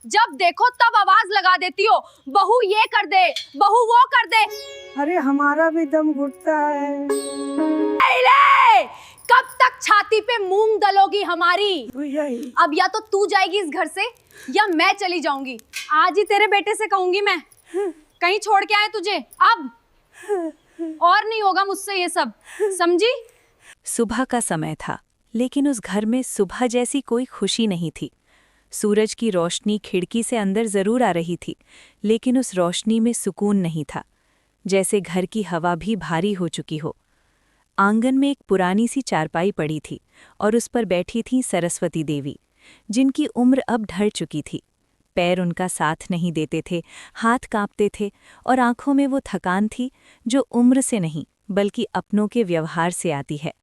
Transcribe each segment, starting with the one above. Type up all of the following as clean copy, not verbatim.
जब देखो तब आवाज लगा देती हो, बहू ये कर दे, बहू वो कर दे। अरे हमारा भी दम घुटता है। ले, कब तक छाती पे मूंग दलोगी हमारी? यही अब या तो तू जाएगी इस घर से या मैं चली जाऊंगी। आज ही तेरे बेटे से कहूंगी मैं, कहीं छोड़ के आए तुझे अब, और नहीं होगा मुझसे ये सब, समझी? सुबह का समय था, लेकिन उस घर में सुबह जैसी कोई खुशी नहीं थी। सूरज की रोशनी खिड़की से अंदर जरूर आ रही थी, लेकिन उस रोशनी में सुकून नहीं था, जैसे घर की हवा भी भारी हो चुकी हो। आंगन में एक पुरानी सी चारपाई पड़ी थी और उस पर बैठी थीं सरस्वती देवी, जिनकी उम्र अब ढल चुकी थी। पैर उनका साथ नहीं देते थे, हाथ कांपते थे और आंखों में वो थकान थी जो उम्र से नहीं बल्कि अपनों के व्यवहार से आती है।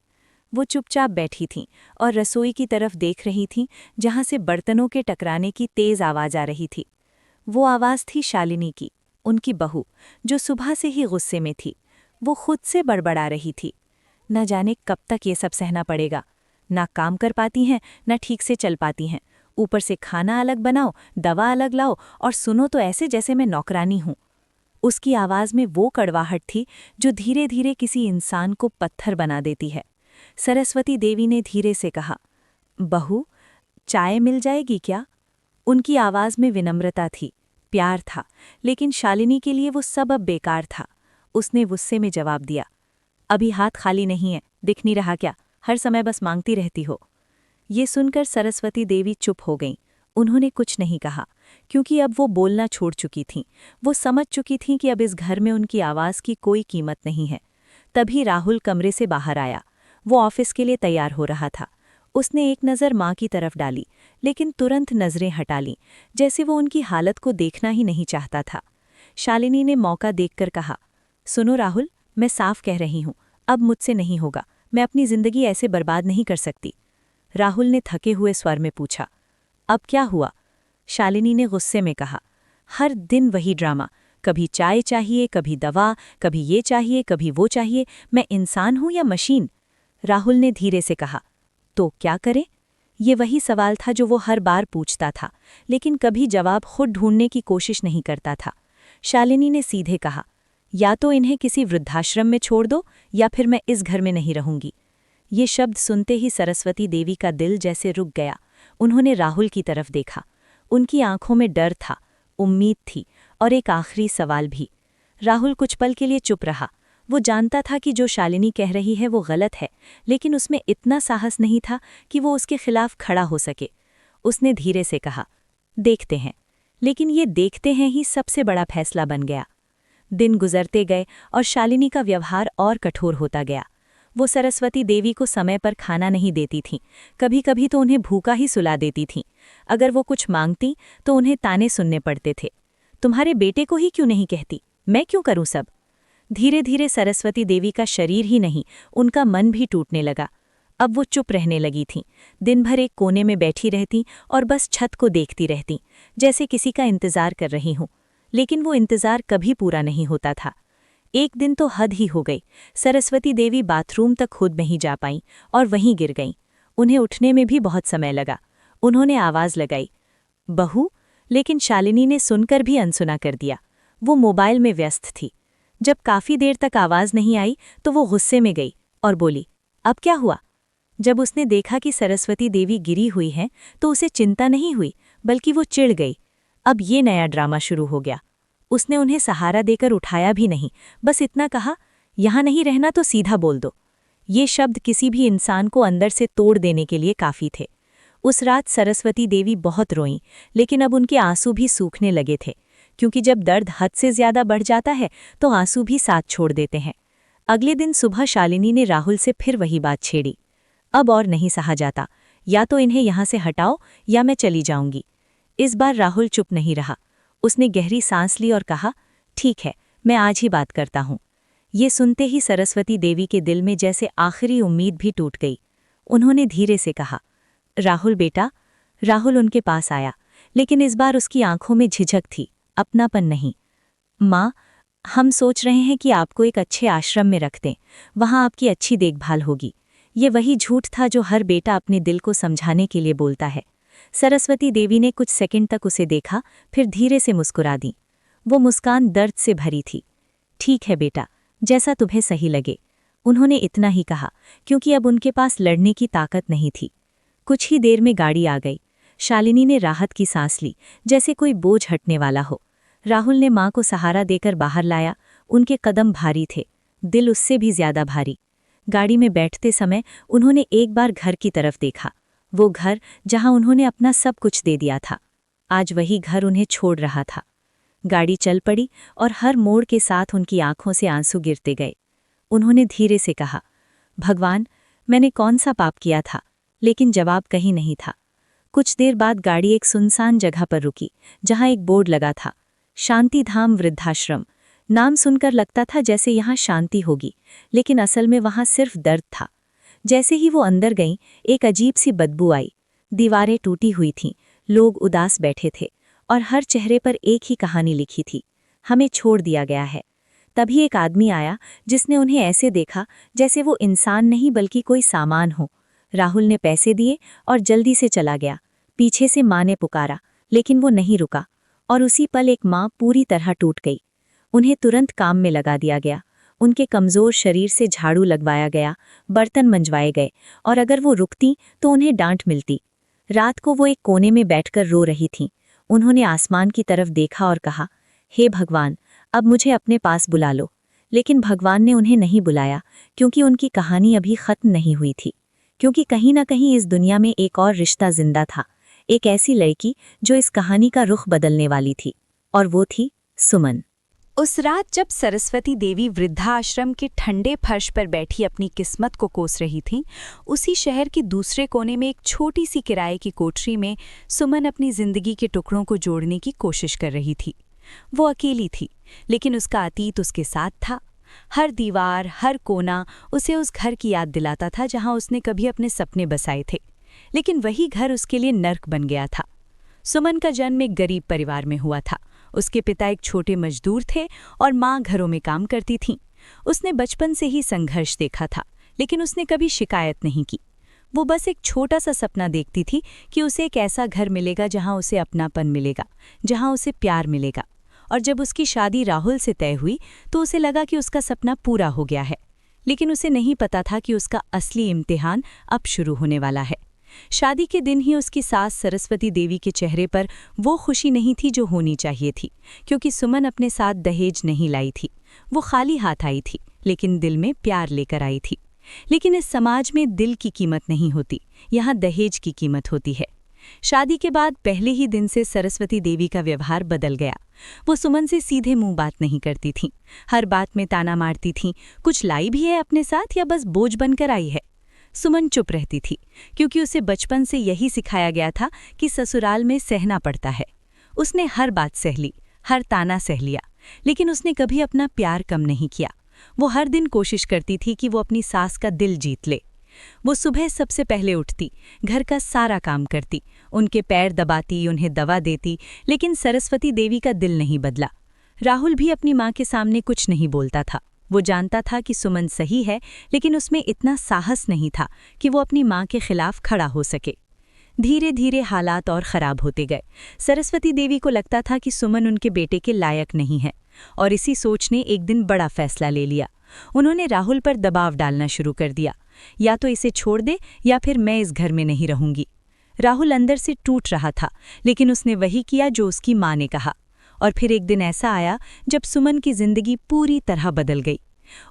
वो चुपचाप बैठी थीं और रसोई की तरफ देख रही थीं, जहां से बर्तनों के टकराने की तेज आवाज आ रही थी। वो आवाज थी शालिनी की, उनकी बहू, जो सुबह से ही गुस्से में थी। वो खुद से बड़बड़ा रही थी, न जाने कब तक ये सब सहना पड़ेगा। ना काम कर पाती हैं, ना ठीक से चल पाती हैं। ऊपर से खाना अलग बनाओ, दवा अलग लाओ और सुनो तो ऐसे जैसे मैं नौकरानी हूं। उसकी आवाज में वो कड़वाहट थी जो धीरे धीरे किसी इंसान को पत्थर बना देती है। सरस्वती देवी ने धीरे से कहा, बहू, चाय मिल जाएगी क्या? उनकी आवाज में विनम्रता थी, प्यार था, लेकिन शालिनी के लिए वो सब अब बेकार था। उसने गुस्से में जवाब दिया, अभी हाथ खाली नहीं है, दिख नहीं रहा क्या? हर समय बस मांगती रहती हो। ये सुनकर सरस्वती देवी चुप हो गईं। उन्होंने कुछ नहीं कहा, क्योंकि अब वो बोलना छोड़ चुकी थीं। वो समझ चुकी थीं कि अब इस घर में उनकी आवाज़ की कोई कीमत नहीं है। तभी राहुल कमरे से बाहर आया। वो ऑफिस के लिए तैयार हो रहा था। उसने एक नज़र माँ की तरफ डाली, लेकिन तुरंत नज़रें हटा लीं, जैसे वो उनकी हालत को देखना ही नहीं चाहता था। शालिनी ने मौका देखकर कहा, सुनो राहुल, मैं साफ कह रही हूँ, अब मुझसे नहीं होगा। मैं अपनी जिंदगी ऐसे बर्बाद नहीं कर सकती। राहुल ने थके हुए स्वर में पूछा, अब क्या हुआ? शालिनी ने गुस्से में कहा, हर दिन वही ड्रामा, कभी चाय चाहिए, कभी दवा, कभी ये चाहिए, कभी वो चाहिए। मैं इंसान हूं या मशीन? राहुल ने धीरे से कहा, तो क्या करें? ये वही सवाल था जो वो हर बार पूछता था, लेकिन कभी जवाब खुद ढूंढने की कोशिश नहीं करता था। शालिनी ने सीधे कहा, या तो इन्हें किसी वृद्धाश्रम में छोड़ दो या फिर मैं इस घर में नहीं रहूंगी। ये शब्द सुनते ही सरस्वती देवी का दिल जैसे रुक गया। उन्होंने राहुल की तरफ देखा। उनकी आंखों में डर था, उम्मीद थी और एक आखिरी सवाल भी। राहुल कुछ पल के लिए चुप रहा। वो जानता था कि जो शालिनी कह रही है वो गलत है, लेकिन उसमें इतना साहस नहीं था कि वो उसके खिलाफ खड़ा हो सके। उसने धीरे से कहा, देखते हैं। लेकिन ये देखते हैं ही सबसे बड़ा फैसला बन गया। दिन गुजरते गए और शालिनी का व्यवहार और कठोर होता गया। वो सरस्वती देवी को समय पर खाना नहीं देती थीं, कभी कभी तो उन्हें भूखा ही सुला देती थीं। अगर वो कुछ मांगती तो उन्हें ताने सुनने पड़ते थे, तुम्हारे बेटे को ही क्यों नहीं कहती, मैं क्यों करूं सब? धीरे धीरे सरस्वती देवी का शरीर ही नहीं, उनका मन भी टूटने लगा। अब वो चुप रहने लगी थीं, दिन भर एक कोने में बैठी रहती और बस छत को देखती रहती, जैसे किसी का इंतजार कर रही हूं। लेकिन वो इंतजार कभी पूरा नहीं होता था। एक दिन तो हद ही हो गई। सरस्वती देवी बाथरूम तक खुद नहीं जा पाईं और वहीं गिर गईं। उन्हें उठने में भी बहुत समय लगा। उन्होंने आवाज़ लगाई, बहू, लेकिन शालिनी ने सुनकर भी अनसुना कर दिया। वो मोबाइल में व्यस्त थी। जब काफ़ी देर तक आवाज़ नहीं आई तो वो गुस्से में गई और बोली, अब क्या हुआ? जब उसने देखा कि सरस्वती देवी गिरी हुई हैं तो उसे चिंता नहीं हुई, बल्कि वो चिढ़ गई। अब ये नया ड्रामा शुरू हो गया। उसने उन्हें सहारा देकर उठाया भी नहीं, बस इतना कहा, यहाँ नहीं रहना तो सीधा बोल दो। ये शब्द किसी भी इंसान को अंदर से तोड़ देने के लिए काफ़ी थे। उस रात सरस्वती देवी बहुत रोईं, लेकिन अब उनके आंसू भी सूखने लगे थे, क्योंकि जब दर्द हद से ज़्यादा बढ़ जाता है तो आंसू भी साथ छोड़ देते हैं। अगले दिन सुबह शालिनी ने राहुल से फिर वही बात छेड़ी, अब और नहीं सहा जाता, या तो इन्हें यहाँ से हटाओ या मैं चली जाऊंगी। इस बार राहुल चुप नहीं रहा। उसने गहरी सांस ली और कहा, ठीक है, मैं आज ही बात करता हूँ। ये सुनते ही सरस्वती देवी के दिल में जैसे आखिरी उम्मीद भी टूट गई। उन्होंने धीरे से कहा, राहुल बेटा। राहुल उनके पास आया, लेकिन इस बार उसकी आंखों में झिझक थी, अपनापन नहीं। माँ, हम सोच रहे हैं कि आपको एक अच्छे आश्रम में रख दें, वहाँ आपकी अच्छी देखभाल होगी। ये वही झूठ था जो हर बेटा अपने दिल को समझाने के लिए बोलता है। सरस्वती देवी ने कुछ सेकंड तक उसे देखा, फिर धीरे से मुस्कुरा दी। वो मुस्कान दर्द से भरी थी। ठीक है बेटा, जैसा तुम्हें सही लगे, उन्होंने इतना ही कहा, क्योंकि अब उनके पास लड़ने की ताकत नहीं थी। कुछ ही देर में गाड़ी आ गई। शालिनी ने राहत की सांस ली, जैसे कोई बोझ हटने वाला हो। राहुल ने माँ को सहारा देकर बाहर लाया। उनके कदम भारी थे, दिल उससे भी ज्यादा भारी। गाड़ी में बैठते समय उन्होंने एक बार घर की तरफ देखा, वो घर जहां उन्होंने अपना सब कुछ दे दिया था। आज वही घर उन्हें छोड़ रहा था। गाड़ी चल पड़ी और हर मोड़ के साथ उनकी आंखों से आंसू गिरते गए। उन्होंने धीरे से कहा, भगवान, मैंने कौन सा पाप किया था? लेकिन जवाब कहीं नहीं था। कुछ देर बाद गाड़ी एक सुनसान जगह पर रुकी, जहां एक बोर्ड लगा था, शांतिधाम वृद्धाश्रम। नाम सुनकर लगता था जैसे यहाँ शांति होगी, लेकिन असल में वहाँ सिर्फ दर्द था। जैसे ही वो अंदर गईं, एक अजीब सी बदबू आई। दीवारें टूटी हुई थीं, लोग उदास बैठे थे और हर चेहरे पर एक ही कहानी लिखी थी, हमें छोड़ दिया गया है। तभी एक आदमी आया जिसने उन्हें ऐसे देखा जैसे वो इंसान नहीं बल्कि कोई सामान हो। राहुल ने पैसे दिए और जल्दी से चला गया। पीछे से माँ ने पुकारा, लेकिन वो नहीं रुका, और उसी पल एक माँ पूरी तरह टूट गई। उन्हें तुरंत काम में लगा दिया गया। उनके कमज़ोर शरीर से झाड़ू लगवाया गया, बर्तन मंजवाए गए, और अगर वो रुकती तो उन्हें डांट मिलती। रात को वो एक कोने में बैठकर रो रही थीं। उन्होंने आसमान की तरफ देखा और कहा, हे भगवान, अब मुझे अपने पास बुला लो। लेकिन भगवान ने उन्हें नहीं बुलाया, क्योंकि उनकी कहानी अभी ख़त्म नहीं हुई थी। क्योंकि कहीं ना कहीं इस दुनिया में एक और रिश्ता जिंदा था, एक ऐसी लड़की जो इस कहानी का रुख बदलने वाली थी, और वो थी सुमन। उस रात जब सरस्वती देवी वृद्धाश्रम के ठंडे फर्श पर बैठी अपनी किस्मत को कोस रही थीं, उसी शहर के दूसरे कोने में एक छोटी सी किराए की कोठरी में सुमन अपनी जिंदगी के टुकड़ों को जोड़ने की कोशिश कर रही थी। वो अकेली थी, लेकिन उसका अतीत उसके साथ था। हर दीवार, हर कोना उसे उस घर की याद दिलाता था जहां उसने कभी अपने सपने बसाए थे, लेकिन वही घर उसके लिए नर्क बन गया था। सुमन का जन्म एक गरीब परिवार में हुआ था। उसके पिता एक छोटे मजदूर थे और माँ घरों में काम करती थीं। उसने बचपन से ही संघर्ष देखा था, लेकिन उसने कभी शिकायत नहीं की। वो बस एक छोटा सा सपना देखती थी कि उसे एक ऐसा घर मिलेगा जहां उसे अपनापन मिलेगा, जहां उसे प्यार मिलेगा। और जब उसकी शादी राहुल से तय हुई तो उसे लगा कि उसका सपना पूरा हो गया है, लेकिन उसे नहीं पता था कि उसका असली इम्तिहान अब शुरू होने वाला है। शादी के दिन ही उसकी सास सरस्वती देवी के चेहरे पर वो खुशी नहीं थी जो होनी चाहिए थी, क्योंकि सुमन अपने साथ दहेज नहीं लाई थी। वो खाली हाथ आई थी, लेकिन दिल में प्यार लेकर आई थी। लेकिन इस समाज में दिल की कीमत नहीं होती, यहाँ दहेज की कीमत होती है। शादी के बाद पहले ही दिन से सरस्वती देवी का व्यवहार बदल गया। वो सुमन से सीधे मुंह बात नहीं करती थीं, हर बात में ताना मारती थीं, कुछ लाई भी है अपने साथ या बस बोझ बनकर आई है। सुमन चुप रहती थी, क्योंकि उसे बचपन से यही सिखाया गया था कि ससुराल में सहना पड़ता है। उसने हर बात सह ली, हर ताना सह लिया, लेकिन उसने कभी अपना प्यार कम नहीं किया। वो हर दिन कोशिश करती थी कि वो अपनी सास का दिल जीत ले। वो सुबह सबसे पहले उठती, घर का सारा काम करती, उनके पैर दबाती, उन्हें दवा देती, लेकिन सरस्वती देवी का दिल नहीं बदला। राहुल भी अपनी माँ के सामने कुछ नहीं बोलता था। वो जानता था कि सुमन सही है, लेकिन उसमें इतना साहस नहीं था कि वो अपनी माँ के खिलाफ खड़ा हो सके। धीरे धीरे हालात और ख़राब होते गए। सरस्वती देवी को लगता था कि सुमन उनके बेटे के लायक नहीं है, और इसी सोच ने एक दिन बड़ा फैसला ले लिया। उन्होंने राहुल पर दबाव डालना शुरू कर दिया, या तो इसे छोड़ दे या फिर मैं इस घर में नहीं रहूंगी। राहुल अंदर से टूट रहा था, लेकिन उसने वही किया जो उसकी माँ ने कहा। और फिर एक दिन ऐसा आया जब सुमन की जिंदगी पूरी तरह बदल गई।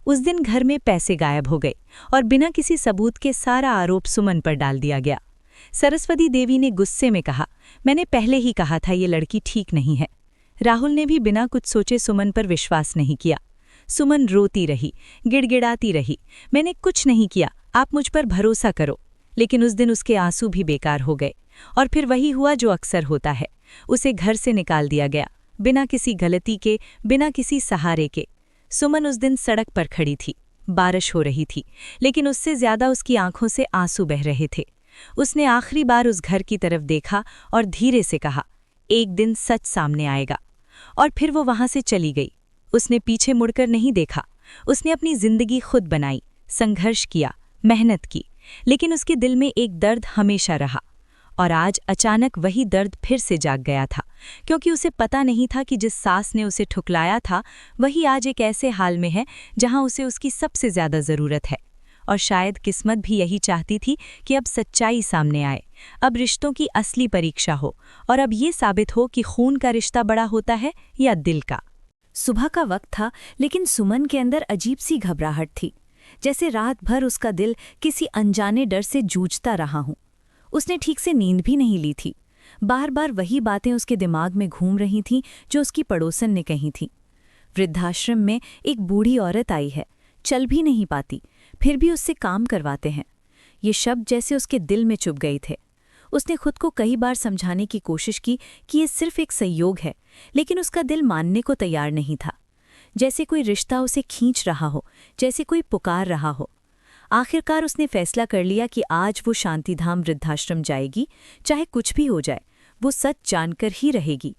उस दिन घर में पैसे गायब हो गए और बिना किसी सबूत के सारा आरोप सुमन पर डाल दिया गया। सरस्वती देवी ने गुस्से में कहा, मैंने पहले ही कहा था ये लड़की ठीक नहीं है। राहुल ने भी बिना कुछ सोचे सुमन पर विश्वास नहीं किया। सुमन रोती रही, गिड़गिड़ाती रही, मैंने कुछ नहीं किया, आप मुझ पर भरोसा करो। लेकिन उस दिन उसके आंसू भी बेकार हो गए, और फिर वही हुआ जो अक्सर होता है। उसे घर से निकाल दिया गया, बिना किसी गलती के, बिना किसी सहारे के। सुमन उस दिन सड़क पर खड़ी थी। बारिश हो रही थी, लेकिन उससे ज्यादा उसकी आंखों से आंसू बह रहे थे। उसने आखिरी बार उस घर की तरफ देखा और धीरे से कहा, एक दिन सच सामने आएगा। और फिर वो वहां से चली गई। उसने पीछे मुड़कर नहीं देखा। उसने अपनी जिंदगी खुद बनाई, संघर्ष किया, मेहनत की, लेकिन उसके दिल में एक दर्द हमेशा रहा। और आज अचानक वही दर्द फिर से जाग गया था, क्योंकि उसे पता नहीं था कि जिस सास ने उसे ठुकलाया था वही आज एक ऐसे हाल में है जहां उसे उसकी सबसे ज्यादा जरूरत है। और शायद किस्मत भी यही चाहती थी कि अब सच्चाई सामने आए, अब रिश्तों की असली परीक्षा हो और अब ये साबित हो कि खून का रिश्ता बड़ा होता है या दिल का। सुबह का वक्त था, लेकिन सुमन के अंदर अजीब सी घबराहट थी, जैसे रात भर उसका दिल किसी अनजाने डर से जूझता रहा हो। उसने ठीक से नींद भी नहीं ली थी। बार बार वही बातें उसके दिमाग में घूम रही थीं जो उसकी पड़ोसन ने कही थीं। वृद्धाश्रम में एक बूढ़ी औरत आई है, चल भी नहीं पाती, फिर भी उससे काम करवाते हैं। ये शब्द जैसे उसके दिल में चुभ गए थे। उसने खुद को कई बार समझाने की कोशिश की कि ये सिर्फ एक संयोग है, लेकिन उसका दिल मानने को तैयार नहीं था। जैसे कोई रिश्ता उसे खींच रहा हो, जैसे कोई पुकार रहा हो। आखिरकार उसने फैसला कर लिया कि आज वो शांतिधाम वृद्धाश्रम जाएगी, चाहे कुछ भी हो जाए, वो सच जानकर ही रहेगी।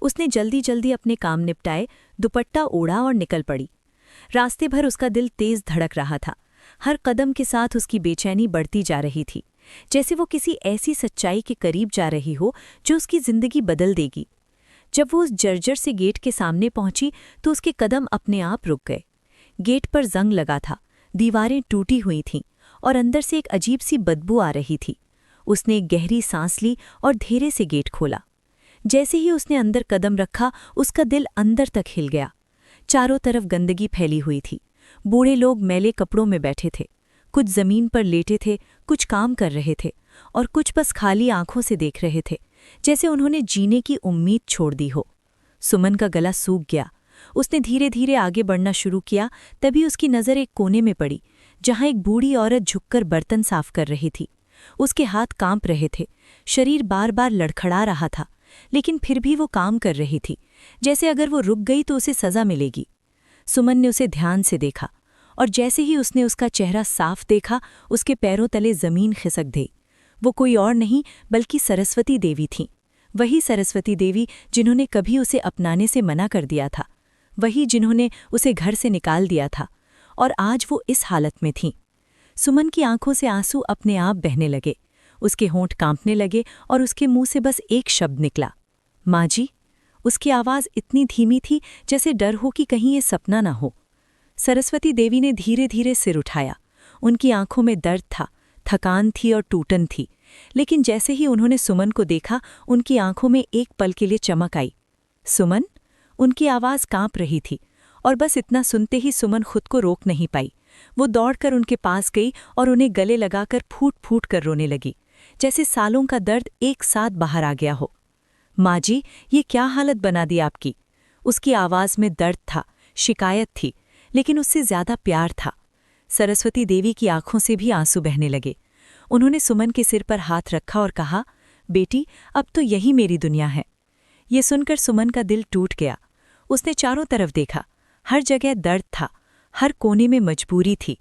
उसने जल्दी जल्दी अपने काम निपटाए, दुपट्टा ओढ़ा और निकल पड़ी। रास्ते भर उसका दिल तेज धड़क रहा था। हर कदम के साथ उसकी बेचैनी बढ़ती जा रही थी, जैसे वो किसी ऐसी सच्चाई के करीब जा रही हो जो उसकी जिंदगी बदल देगी। जब वो उस जर्जर से गेट के सामने पहुंची तो उसके कदम अपने आप रुक गए। गेट पर जंग लगा था, दीवारें टूटी हुई थीं और अंदर से एक अजीब सी बदबू आ रही थी। उसने एक गहरी सांस ली और धीरे से गेट खोला। जैसे ही उसने अंदर कदम रखा, उसका दिल अंदर तक हिल गया। चारों तरफ गंदगी फैली हुई थी। बूढ़े लोग मैले कपड़ों में बैठे थे, कुछ जमीन पर लेटे थे, कुछ काम कर रहे थे और कुछ बस खाली आंखों से देख रहे थे, जैसे उन्होंने जीने की उम्मीद छोड़ दी हो। सुमन का गला सूख गया। उसने धीरे धीरे आगे बढ़ना शुरू किया, तभी उसकी नज़र एक कोने में पड़ी, जहां एक बूढ़ी औरत झुककर बर्तन साफ कर रही थी। उसके हाथ कांप रहे थे, शरीर बार बार लड़खड़ा रहा था, लेकिन फिर भी वो काम कर रही थी, जैसे अगर वो रुक गई तो उसे सज़ा मिलेगी। सुमन ने उसे ध्यान से देखा और जैसे ही उसने उसका चेहरा साफ देखा, उसके पैरों तले ज़मीन खिसक गई। वो कोई और नहीं बल्कि सरस्वती देवी थीं। वही सरस्वती देवी जिन्होंने कभी उसे अपनाने से मना कर दिया था, वही जिन्होंने उसे घर से निकाल दिया था, और आज वो इस हालत में थीं। सुमन की आंखों से आंसू अपने आप बहने लगे, उसके होंठ कांपने लगे और उसके मुंह से बस एक शब्द निकला, माँ जी। उसकी आवाज़ इतनी धीमी थी जैसे डर हो कि कहीं ये सपना ना हो। सरस्वती देवी ने धीरे धीरे सिर उठाया। उनकी आंखों में दर्द था, थकान थी और टूटन थी, लेकिन जैसे ही उन्होंने सुमन को देखा, उनकी आंखों में एक पल के लिए चमक आई। सुमन? उनकी आवाज़ कांप रही थी और बस इतना सुनते ही सुमन खुद को रोक नहीं पाई। वो दौड़कर उनके पास गई और उन्हें गले लगाकर फूट फूट कर रोने लगी, जैसे सालों का दर्द एक साथ बाहर आ गया हो। माँ जी, ये क्या हालत बना दी आपकी? उसकी आवाज़ में दर्द था, शिकायत थी, लेकिन उससे ज्यादा प्यार था। सरस्वती देवी की आंखों से भी आंसू बहने लगे। उन्होंने सुमन के सिर पर हाथ रखा और कहा, बेटी, अब तो यही मेरी दुनिया है। ये सुनकर सुमन का दिल टूट गया। उसने चारों तरफ देखा, हर जगह दर्द था, हर कोने में मजबूरी थी।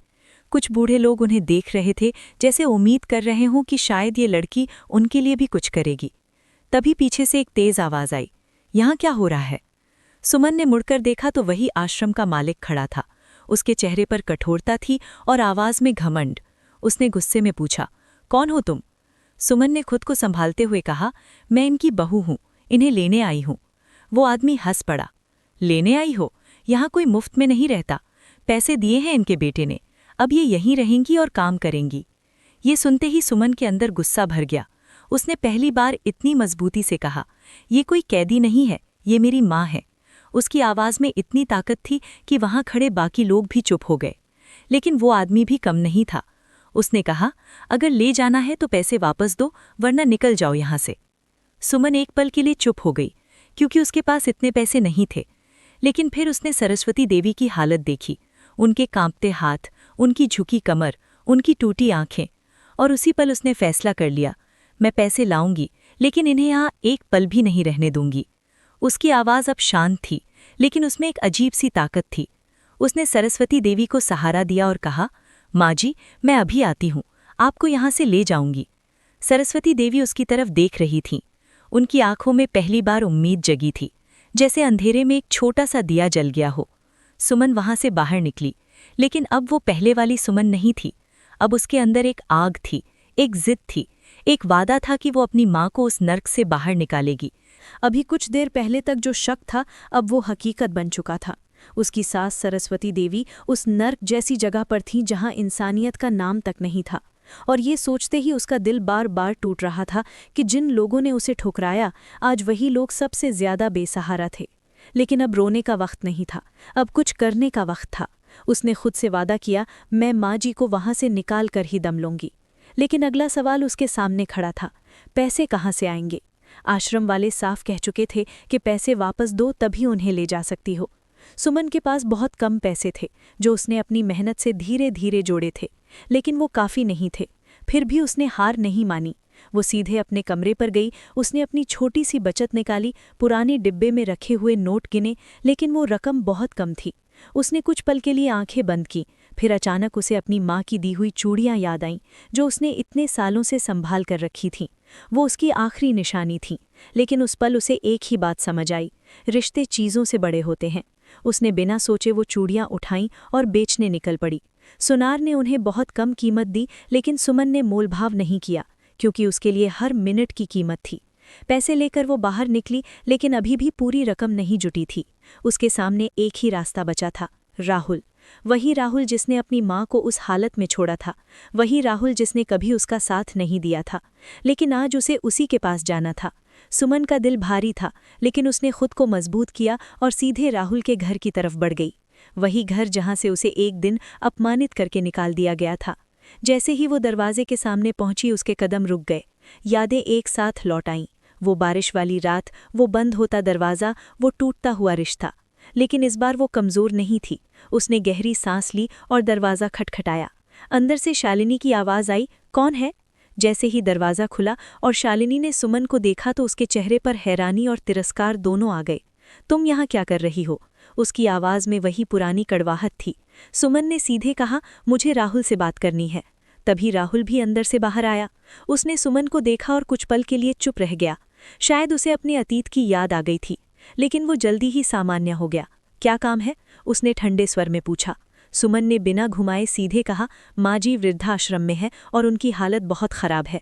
कुछ बूढ़े लोग उन्हें देख रहे थे, जैसे उम्मीद कर रहे हों कि शायद ये लड़की उनके लिए भी कुछ करेगी। तभी पीछे से एक तेज आवाज आई, यहाँ क्या हो रहा है? सुमन ने मुड़कर देखा तो वही आश्रम का मालिक खड़ा था। उसके चेहरे पर कठोरता थी और आवाज में घमंड। उसने गुस्से में पूछा, कौन हो तुम? सुमन ने खुद को संभालते हुए कहा, मैं इनकी बहू हूँ, इन्हें लेने आई हूँ। वो आदमी हंस पड़ा, लेने आई हो? यहाँ कोई मुफ्त में नहीं रहता, पैसे दिए हैं इनके बेटे ने, अब ये यहीं रहेंगी और काम करेंगी। ये सुनते ही सुमन के अंदर गुस्सा भर गया। उसने पहली बार इतनी मजबूती से कहा, ये कोई कैदी नहीं है, ये मेरी माँ है। उसकी आवाज़ में इतनी ताकत थी कि वहाँ खड़े बाकी लोग भी चुप हो गए। लेकिन वो आदमी भी कम नहीं था। उसने कहा, अगर ले जाना है तो पैसे वापस दो, वरना निकल जाओ यहाँ से। सुमन एक पल के लिए चुप हो गई, क्योंकि उसके पास इतने पैसे नहीं थे। लेकिन फिर उसने सरस्वती देवी की हालत देखी, उनके कांपते हाथ, उनकी झुकी कमर, उनकी टूटी आंखें, और उसी पल उसने फैसला कर लिया, मैं पैसे लाऊंगी, लेकिन इन्हें यहाँ एक पल भी नहीं रहने दूंगी। उसकी आवाज़ अब शांत थी, लेकिन उसमें एक अजीब सी ताकत थी। उसने सरस्वती देवी को सहारा दिया और कहा, माँ जी, मैं अभी आती हूँ, आपको यहाँ से ले जाऊंगी। सरस्वती देवी उसकी तरफ देख रही थीं। उनकी आंखों में पहली बार उम्मीद जगी थी, जैसे अंधेरे में एक छोटा सा दिया जल गया हो। सुमन वहां से बाहर निकली, लेकिन अब वो पहले वाली सुमन नहीं थी। अब उसके अंदर एक आग थी, एक जिद थी, एक वादा था कि वो अपनी माँ को उस नर्क से बाहर निकालेगी। अभी कुछ देर पहले तक जो शक था अब वो हकीकत बन चुका था। उसकी सास सरस्वती देवी उस नर्क जैसी जगह पर थी जहां इंसानियत का नाम तक नहीं था, और ये सोचते ही उसका दिल बार बार टूट रहा था कि जिन लोगों ने उसे ठुकराया आज वही लोग सबसे ज्यादा बेसहारा थे। लेकिन अब रोने का वक्त नहीं था, अब कुछ करने का वक्त था। उसने खुद से वादा किया, मैं माँ जी को वहां से निकाल कर ही दम लूंगी। लेकिन अगला सवाल उसके सामने खड़ा था, पैसे कहाँ से आएंगे? आश्रम वाले साफ कह चुके थे कि पैसे वापस दो तभी उन्हें ले जा सकती हो। सुमन के पास बहुत कम पैसे थे जो उसने अपनी मेहनत से धीरे धीरे जोड़े थे, लेकिन वो काफ़ी नहीं थे। फिर भी उसने हार नहीं मानी। वो सीधे अपने कमरे पर गई। उसने अपनी छोटी सी बचत निकाली, पुराने डिब्बे में रखे हुए नोट गिने, लेकिन वो रकम बहुत कम थी। उसने कुछ पल के लिए आंखें बंद की, फिर अचानक उसे अपनी माँ की दी हुई चूड़ियाँ याद आईं जो उसने इतने सालों से संभाल कर रखी थीं। वो उसकी आखिरी निशानी थी। लेकिन उस पल उसे एक ही बात समझ आई, रिश्ते चीज़ों से बड़े होते हैं। उसने बिना सोचे वो चूड़ियाँ उठाईं और बेचने निकल पड़ी। सुनार ने उन्हें बहुत कम कीमत दी, लेकिन सुमन ने मोलभाव नहीं किया क्योंकि उसके लिए हर मिनट की कीमत थी। पैसे लेकर वो बाहर निकली, लेकिन अभी भी पूरी रकम नहीं जुटी थी। उसके सामने एक ही रास्ता बचा था, राहुल। वही राहुल जिसने अपनी माँ को उस हालत में छोड़ा था, वही राहुल जिसने कभी उसका साथ नहीं दिया था, लेकिन आज उसे उसी के पास जाना था। सुमन का दिल भारी था, लेकिन उसने खुद को मजबूत किया और सीधे राहुल के घर की तरफ बढ़ गई। वही घर जहाँ से उसे एक दिन अपमानित करके निकाल दिया गया था। जैसे ही वो दरवाजे के सामने पहुंची उसके कदम रुक गए। यादें एक साथ लौट आईं। वो बारिश वाली रात, वो बंद होता दरवाज़ा, वो टूटता हुआ रिश्ता। लेकिन इस बार वो कमज़ोर नहीं थी। उसने गहरी सांस ली और दरवाज़ा खटखटाया। अंदर से शालिनी की आवाज़ आई, कौन है? जैसे ही दरवाज़ा खुला और शालिनी ने सुमन को देखा तो उसके चेहरे पर हैरानी और तिरस्कार दोनों आ गए। तुम यहाँ क्या कर रही हो? उसकी आवाज़ में वही पुरानी कड़वाहट थी। सुमन ने सीधे कहा, मुझे राहुल से बात करनी है। तभी राहुल भी अंदर से बाहर आया। उसने सुमन को देखा और कुछ पल के लिए चुप रह गया। शायद उसे अपने अतीत की याद आ गई थी, लेकिन वो जल्दी ही सामान्य हो गया। क्या काम है? उसने ठंडे स्वर में पूछा। सुमन ने बिना घुमाए सीधे कहा, माँ जी वृद्धाश्रम में है और उनकी हालत बहुत ख़राब है।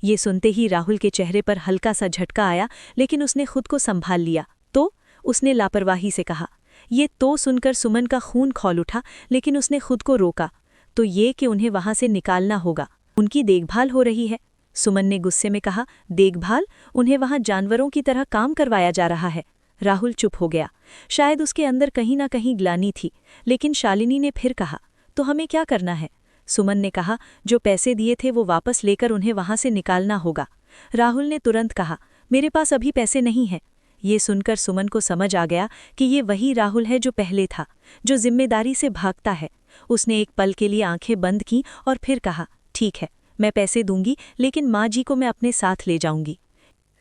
ये सुनते ही राहुल के चेहरे पर हल्का सा झटका आया, लेकिन उसने खुद को संभाल लिया। तो? उसने लापरवाही से कहा। ये तो सुनकर सुमन का खून खौल उठा, लेकिन उसने खुद को रोका। तो ये कि उन्हें वहां से निकालना होगा, उनकी देखभाल हो रही है। सुमन ने गुस्से में कहा, देखभाल? उन्हें वहां जानवरों की तरह काम करवाया जा रहा है। राहुल चुप हो गया। शायद उसके अंदर कहीं ना कहीं ग्लानि थी, लेकिन शालिनी ने फिर कहा, तो हमें क्या करना है? सुमन ने कहा, जो पैसे दिए थे वो वापस लेकर उन्हें वहां से निकालना होगा। राहुल ने तुरंत कहा, मेरे पास अभी पैसे नहीं हैं। ये सुनकर सुमन को समझ आ गया कि ये वही राहुल है जो पहले था, जो जिम्मेदारी से भागता है। उसने एक पल के लिए आंखें बंद की और फिर कहा, ठीक है, मैं पैसे दूंगी, लेकिन माँ जी को मैं अपने साथ ले जाऊंगी।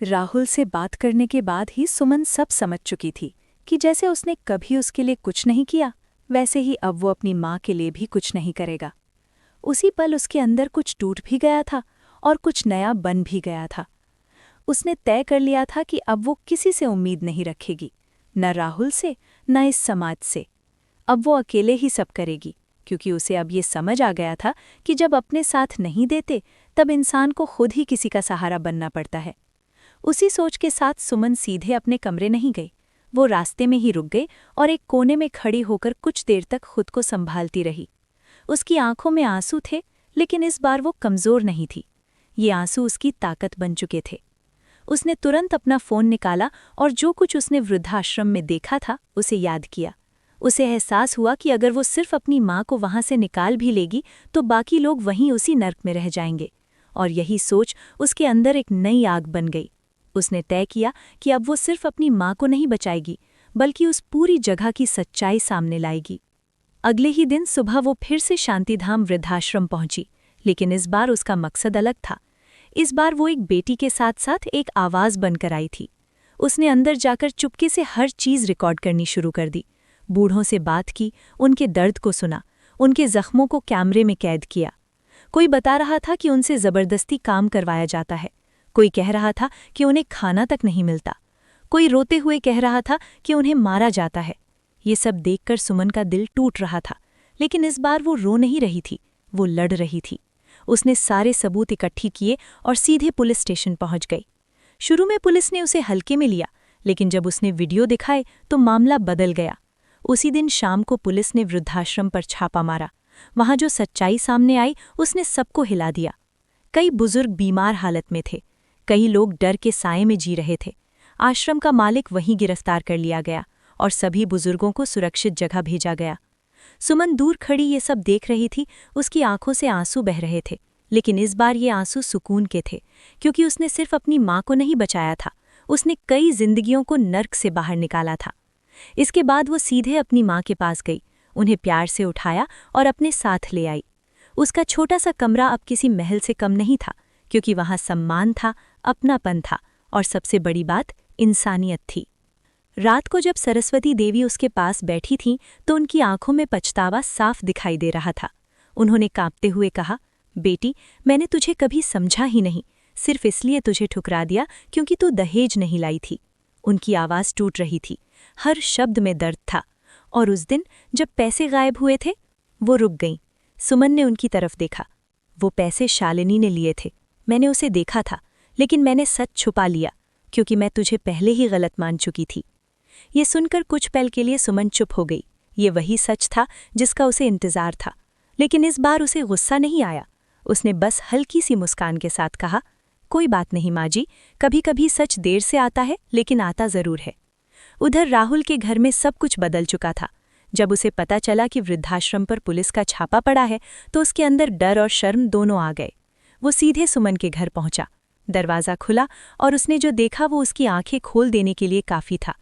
राहुल से बात करने के बाद ही सुमन सब समझ चुकी थी कि जैसे उसने कभी उसके लिए कुछ नहीं किया, वैसे ही अब वो अपनी माँ के लिए भी कुछ नहीं करेगा। उसी पल उसके अंदर कुछ टूट भी गया था और कुछ नया बन भी गया था। उसने तय कर लिया था कि अब वो किसी से उम्मीद नहीं रखेगी, न राहुल से, न इस समाज से। अब वो अकेले ही सब करेगी, क्योंकि उसे अब ये समझ आ गया था कि जब अपने साथ नहीं देते तब इंसान को खुद ही किसी का सहारा बनना पड़ता है। उसी सोच के साथ सुमन सीधे अपने कमरे नहीं गई। वो रास्ते में ही रुक गई और एक कोने में खड़ी होकर कुछ देर तक खुद को संभालती रही। उसकी आंखों में आंसू थे, लेकिन इस बार वो कमज़ोर नहीं थी। ये आंसू उसकी ताकत बन चुके थे। उसने तुरंत अपना फ़ोन निकाला और जो कुछ उसने वृद्धाश्रम में देखा था उसे याद किया। उसे एहसास हुआ कि अगर वो सिर्फ अपनी माँ को वहाँ से निकाल भी लेगी तो बाकी लोग वहीं उसी नर्क में रह जाएंगे। और यही सोच उसके अंदर एक नई आग बन गई। उसने तय किया कि अब वो सिर्फ अपनी माँ को नहीं बचाएगी, बल्कि उस पूरी जगह की सच्चाई सामने लाएगी। अगले ही दिन सुबह वो फिर से शांतिधाम वृद्धाश्रम पहुंची, लेकिन इस बार उसका मकसद अलग था। इस बार वो एक बेटी के साथ साथ एक आवाज़ बनकर आई थी। उसने अंदर जाकर चुपके से हर चीज़ रिकॉर्ड करनी शुरू कर दी। बूढ़ों से बात की, उनके दर्द को सुना, उनके जख्मों को कैमरे में कैद किया। कोई बता रहा था कि उनसे ज़बरदस्ती काम करवाया जाता है, कोई कह रहा था कि उन्हें खाना तक नहीं मिलता, कोई रोते हुए कह रहा था कि उन्हें मारा जाता है। ये सब देखकर सुमन का दिल टूट रहा था, लेकिन इस बार वो रो नहीं रही थी, वो लड़ रही थी। उसने सारे सबूत इकट्ठी किए और सीधे पुलिस स्टेशन पहुंच गई। शुरू में पुलिस ने उसे हल्के में लिया, लेकिन जब उसने वीडियो दिखाए तो मामला बदल गया। उसी दिन शाम को पुलिस ने वृद्धाश्रम पर छापा मारा। वहां जो सच्चाई सामने आई उसने सबको हिला दिया। कई बुजुर्ग बीमार हालत में थे, कई लोग डर के साए में जी रहे थे। आश्रम का मालिक वहीं गिरफ्तार कर लिया गया और सभी बुजुर्गों को सुरक्षित जगह भेजा गया। सुमन दूर खड़ी ये सब देख रही थी। उसकी आंखों से आंसू बह रहे थे, लेकिन इस बार ये आंसू सुकून के थे, क्योंकि उसने सिर्फ अपनी माँ को नहीं बचाया था, उसने कई जिंदगियों को नर्क से बाहर निकाला था। इसके बाद वो सीधे अपनी माँ के पास गई, उन्हें प्यार से उठाया और अपने साथ ले आई। उसका छोटा सा कमरा अब किसी महल से कम नहीं था, क्योंकि वहाँ सम्मान था, अपनापन था और सबसे बड़ी बात इंसानियत थी। रात को जब सरस्वती देवी उसके पास बैठी थीं तो उनकी आंखों में पछतावा साफ दिखाई दे रहा था। उन्होंने कांपते हुए कहा, बेटी, मैंने तुझे कभी समझा ही नहीं, सिर्फ इसलिए तुझे ठुकरा दिया क्योंकि तू दहेज नहीं लाई थी। उनकी आवाज़ टूट रही थी, हर शब्द में दर्द था। और उस दिन जब पैसे गायब हुए थे, वो रुक गईं। सुमन ने उनकी तरफ देखा। वो पैसे शालिनी ने लिए थे, मैंने उसे देखा था, लेकिन मैंने सच छुपा लिया क्योंकि मैं तुझे पहले ही गलत मान चुकी थी। ये सुनकर कुछ पल के लिए सुमन चुप हो गई। ये वही सच था जिसका उसे इंतजार था, लेकिन इस बार उसे गुस्सा नहीं आया। उसने बस हल्की सी मुस्कान के साथ कहा, कोई बात नहीं माँ जी, कभी कभी सच देर से आता है, लेकिन आता ज़रूर है। उधर राहुल के घर में सब कुछ बदल चुका था। जब उसे पता चला कि वृद्धाश्रम पर पुलिस का छापा पड़ा है तो उसके अंदर डर और शर्म दोनों आ गए। वो सीधे सुमन के घर पहुंचा। दरवाज़ा खुला और उसने जो देखा वो उसकी आंखें खोल देने के लिए काफ़ी था।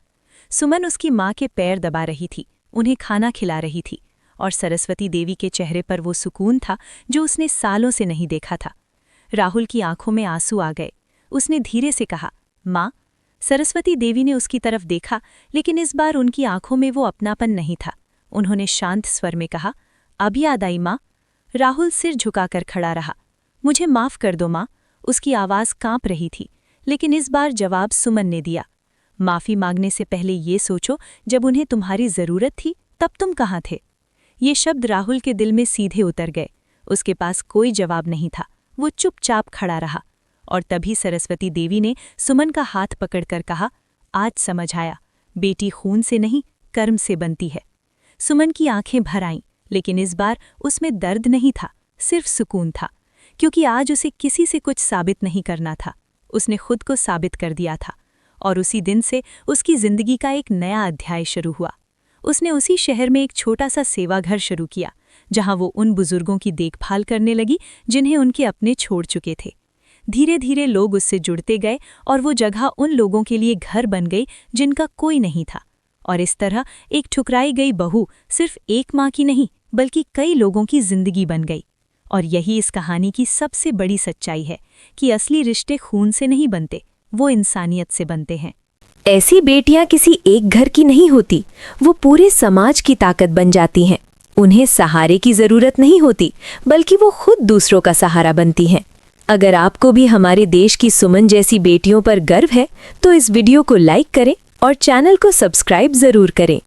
सुमन उसकी माँ के पैर दबा रही थी, उन्हें खाना खिला रही थी, और सरस्वती देवी के चेहरे पर वो सुकून था जो उसने सालों से नहीं देखा था। राहुल की आंखों में आंसू आ गए। उसने धीरे से कहा, माँ। सरस्वती देवी ने उसकी तरफ देखा, लेकिन इस बार उनकी आंखों में वो अपनापन नहीं था। उन्होंने शांत स्वर में कहा, अब याद आई माँ। राहुल सिर झुकाकर खड़ा रहा। मुझे माफ़ कर दो माँ। उसकी आवाज़ कांप रही थी, लेकिन इस बार जवाब सुमन ने दिया, माफ़ी मांगने से पहले ये सोचो, जब उन्हें तुम्हारी ज़रूरत थी तब तुम कहाँ थे। ये शब्द राहुल के दिल में सीधे उतर गए। उसके पास कोई जवाब नहीं था, वो चुपचाप खड़ा रहा। और तभी सरस्वती देवी ने सुमन का हाथ पकड़कर कहा, आज समझ आया, बेटी खून से नहीं कर्म से बनती है। सुमन की आंखें भर आईं, लेकिन इस बार उसमें दर्द नहीं था, सिर्फ सुकून था, क्योंकि आज उसे किसी से कुछ साबित नहीं करना था। उसने खुद को साबित कर दिया था, और उसी दिन से उसकी जिंदगी का एक नया अध्याय शुरू हुआ। उसने उसी शहर में एक छोटा सा सेवाघर शुरू किया, जहां वो उन बुजुर्गों की देखभाल करने लगी जिन्हें उनके अपने छोड़ चुके थे। धीरे धीरे लोग उससे जुड़ते गए और वो जगह उन लोगों के लिए घर बन गई जिनका कोई नहीं था। और इस तरह एक ठुकराई गई बहू सिर्फ एक माँ की नहीं, बल्कि कई लोगों की जिंदगी बन गई। और यही इस कहानी की सबसे बड़ी सच्चाई है कि असली रिश्ते खून से नहीं बनते, वो इंसानियत से बनते हैं। ऐसी बेटियां किसी एक घर की नहीं होती, वो पूरे समाज की ताकत बन जाती हैं। उन्हें सहारे की जरूरत नहीं होती, बल्कि वो खुद दूसरों का सहारा बनती हैं। अगर आपको भी हमारे देश की सुमन जैसी बेटियों पर गर्व है तो इस वीडियो को लाइक करें और चैनल को सब्सक्राइब जरूर करें।